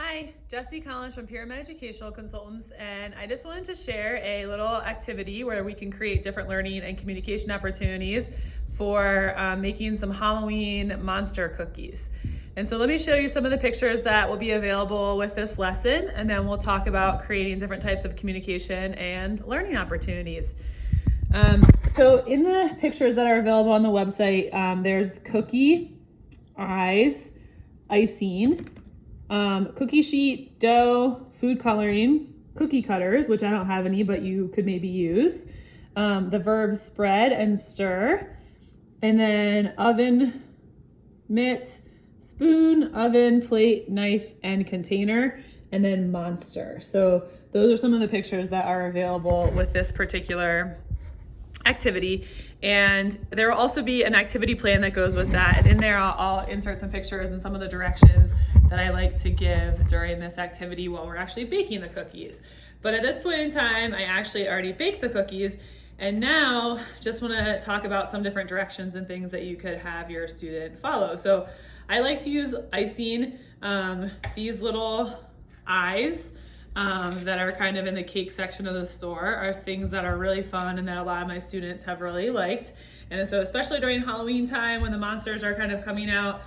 Hi, Jessie Collins from Pyramid Educational Consultants, and I just wanted to share a little activity where we can create different learning and communication opportunities for making some Halloween monster cookies. And so let me show you some of the pictures that will be available with this lesson, and then we'll talk about creating different types of communication and learning opportunities. So in the pictures that are available on the website, there's cookie, eyes, icing, cookie sheet, dough, food coloring, cookie cutters, which I don't have any, but you could maybe use, the verbs spread and stir, and then oven, mitt, spoon, oven, plate, knife, and container, and then monster. So those are some of the pictures that are available with this particular activity. And there will also be an activity plan that goes with that. And in there, I'll insert some pictures and some of the directions that I like to give during this activity while we're actually baking the cookies. But at this point in time, I actually already baked the cookies. And now just want to talk about some different directions and things that you could have your student follow. So I like to use icing, these little eyes that are kind of in the cake section of the store are things that are really fun and that a lot of my students have really liked. And so especially during Halloween time when the monsters are kind of coming out,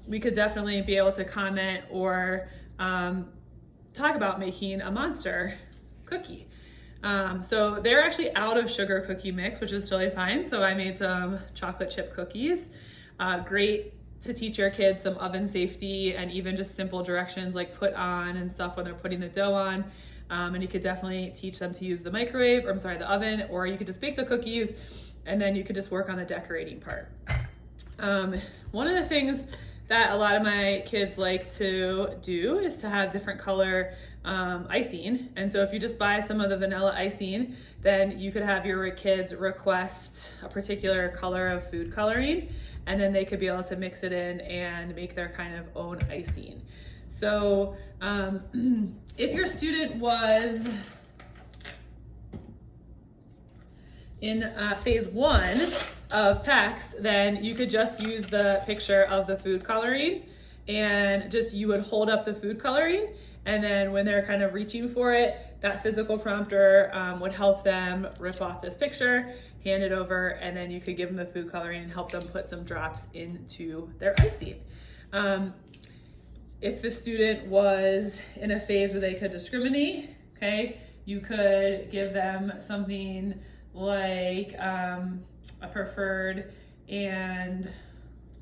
we could definitely be able to comment or talk about making a monster cookie. So they're actually out of sugar cookie mix, which is totally fine. So I made some chocolate chip cookies. Great to teach your kids some oven safety and even just simple directions like put on and stuff when they're putting the dough on. And you could definitely teach them to use the microwave, or I'm sorry, the oven, or you could just bake the cookies and then you could just work on the decorating part. One of the things that a lot of my kids like to do is to have different color icing. And so if you just buy some of the vanilla icing, then you could have your kids request a particular color of food coloring, and then they could be able to mix it in and make their kind of own icing. So if your student was in phase 1 of PECS, then you could just use the picture of the food coloring and just you would hold up the food coloring, and then when they're kind of reaching for it, that physical prompter would help them rip off this picture, hand it over, and then you could give them the food coloring and help them put some drops into their icing. If the student was in a phase where they could discriminate, okay, you could give them something like a preferred and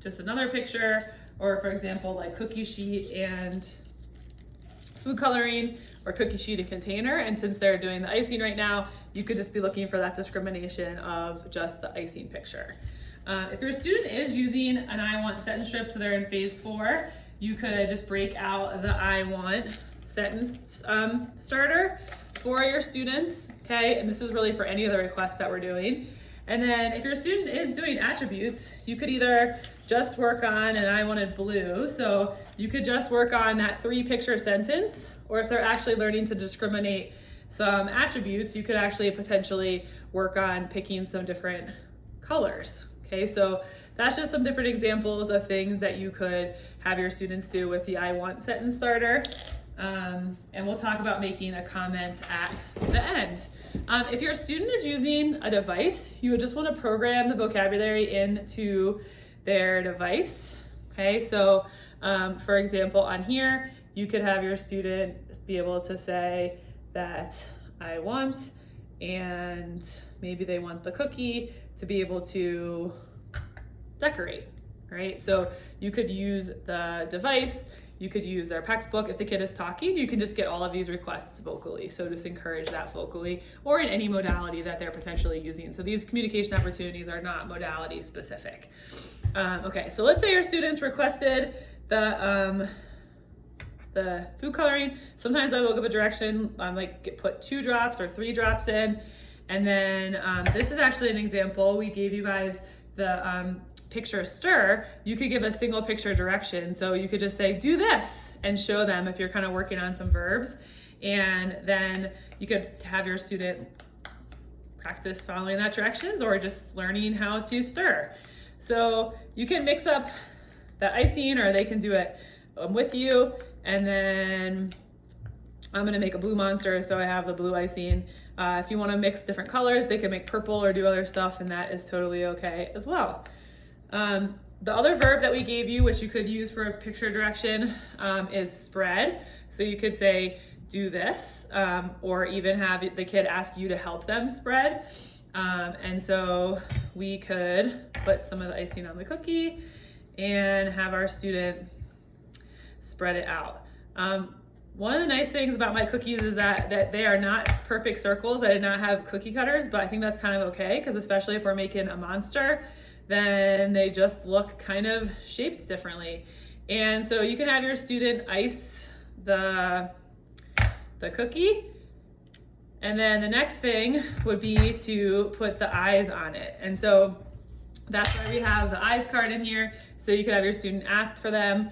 just another picture, or for example, like cookie sheet and food coloring, or cookie sheet and container. And since they're doing the icing right now, you could just be looking for that discrimination of just the icing picture. If your student is using an I want sentence strip, so they're in phase 4, you could just break out the I want sentence starter for your students, okay? And this is really for any of the requests that we're doing. And then if your student is doing attributes, you could either just work on, and I wanted blue, so you could just work on that 3-picture sentence, or if they're actually learning to discriminate some attributes, you could actually potentially work on picking some different colors, okay? So that's just some different examples of things that you could have your students do with the I want sentence starter. And we'll talk about making a comment at the end. If your student is using a device, you would just want to program the vocabulary into their device. Okay, so for example, on here, you could have your student be able to say that I want, and maybe they want the cookie to be able to decorate, right? So you could use the device. You could use their PECS book. If the kid is talking, you can just get all of these requests vocally. So just encourage that vocally, or in any modality that they're potentially using. So these communication opportunities are not modality specific. Okay, so let's say your students requested the food coloring. Sometimes I will give a direction, like put 2 drops or 3 drops in. And then this is actually an example. We gave you guys the picture stir. You could give a single picture direction. So you could just say, do this, and show them if you're kind of working on some verbs. And then you could have your student practice following that directions or just learning how to stir. So you can mix up the icing, or they can do it with you. And then I'm gonna make a blue monster, so I have the blue icing. If you wanna mix different colors, they can make purple or do other stuff, and that is totally okay as well. The other verb that we gave you, which you could use for a picture direction, is spread. So you could say, do this, or even have the kid ask you to help them spread. And so we could put some of the icing on the cookie and have our student spread it out. One of the nice things about my cookies is that they are not perfect circles. I did not have cookie cutters, but I think that's kind of okay, because especially if we're making a monster, then they just look kind of shaped differently. And so you can have your student ice the cookie, and then the next thing would be to put the eyes on it. And so that's why we have the eyes card in here. So you could have your student ask for them,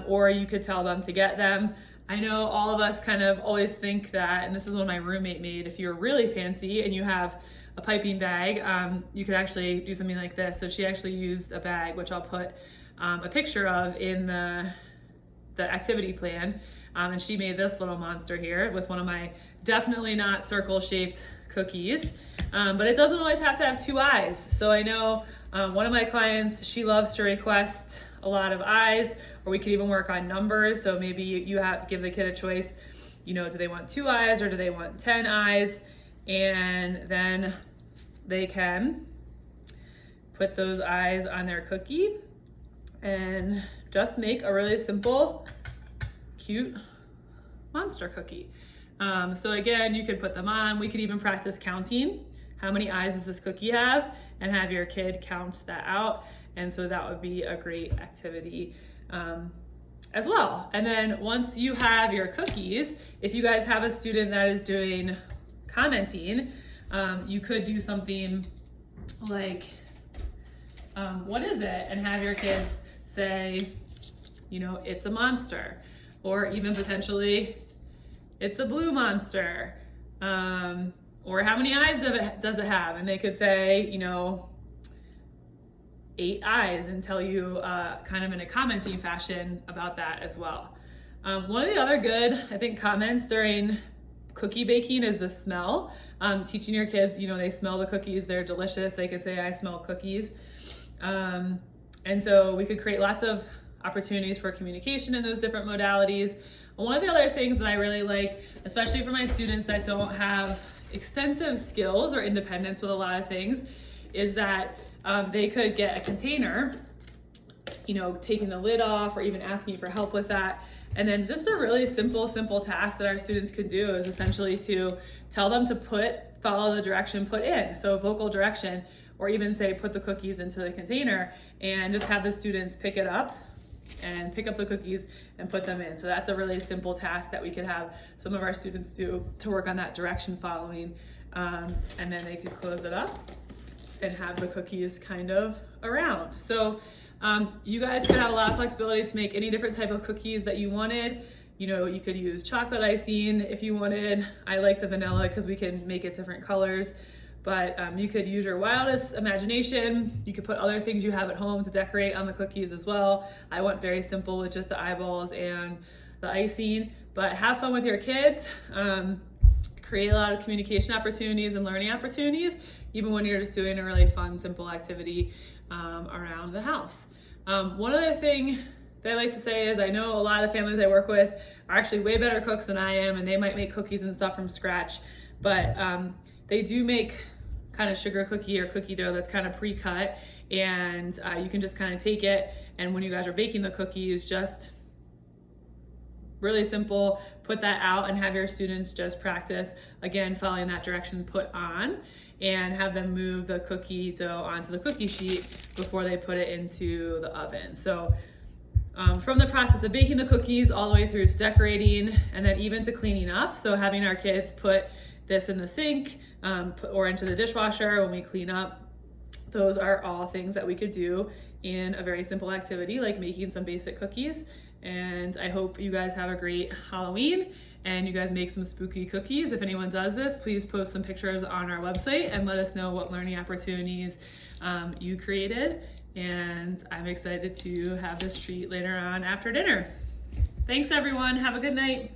or you could tell them to get them. I know all of us kind of always think that, and this is what my roommate made, if you're really fancy and you have a piping bag, you could actually do something like this. So she actually used a bag, which I'll put a picture of in the activity plan. And she made this little monster here with one of my definitely not circle shaped cookies. But it doesn't always have to have two eyes. So I know one of my clients, she loves to request a lot of eyes, or we could even work on numbers. So maybe you give the kid a choice, do they want 2 eyes or do they want 10 eyes? And then they can put those eyes on their cookie and just make a really simple, cute monster cookie. So again, you could put them on. We could even practice counting. How many eyes does this cookie have? And have your kid count that out. And so that would be a great activity as well. And then once you have your cookies, if you guys have a student that is doing commenting, you could do something like, what is it? And have your kids say, it's a monster, or even potentially, it's a blue monster, or how many eyes does it have? And they could say, 8 eyes, and tell you kind of in a commenting fashion about that as well. One of the other good, I think, comments during cookie baking is the smell. Teaching your kids, they smell the cookies, they're delicious. They could say, I smell cookies. And so we could create lots of opportunities for communication in those different modalities. One of the other things that I really like, especially for my students that don't have extensive skills or independence with a lot of things, is that they could get a container, taking the lid off or even asking for help with that. And then just a really simple task that our students could do is essentially to tell them to follow the direction put in. So vocal direction, or even say, put the cookies into the container, and just have the students pick it up and pick up the cookies and put them in. So that's a really simple task that we could have some of our students do to work on that direction following. And then they could close it up and have the cookies kind of around. So you guys could have a lot of flexibility to make any different type of cookies that you wanted. You could use chocolate icing if you wanted. I like the vanilla because we can make it different colors. But you could use your wildest imagination. You could put other things you have at home to decorate on the cookies as well. I went very simple with just the eyeballs and the icing. But have fun with your kids. Create a lot of communication opportunities and learning opportunities, even when you're just doing a really fun, simple activity around the house. One other thing that I like to say is I know a lot of the families I work with are actually way better cooks than I am, and they might make cookies and stuff from scratch, but they do make kind of sugar cookie or cookie dough that's kind of pre-cut, and you can just kind of take it, and when you guys are baking the cookies, just really simple, put that out and have your students just practice, again, following that direction put on, and have them move the cookie dough onto the cookie sheet before they put it into the oven. So from the process of baking the cookies all the way through to decorating, and then even to cleaning up. So having our kids put this in the sink or into the dishwasher when we clean up, those are all things that we could do in a very simple activity like making some basic cookies. And I hope you guys have a great Halloween and you guys make some spooky cookies. If anyone does this, please post some pictures on our website and let us know what learning opportunities you created. And I'm excited to have this treat later on after dinner. Thanks, everyone. Have a good night.